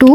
2،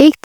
1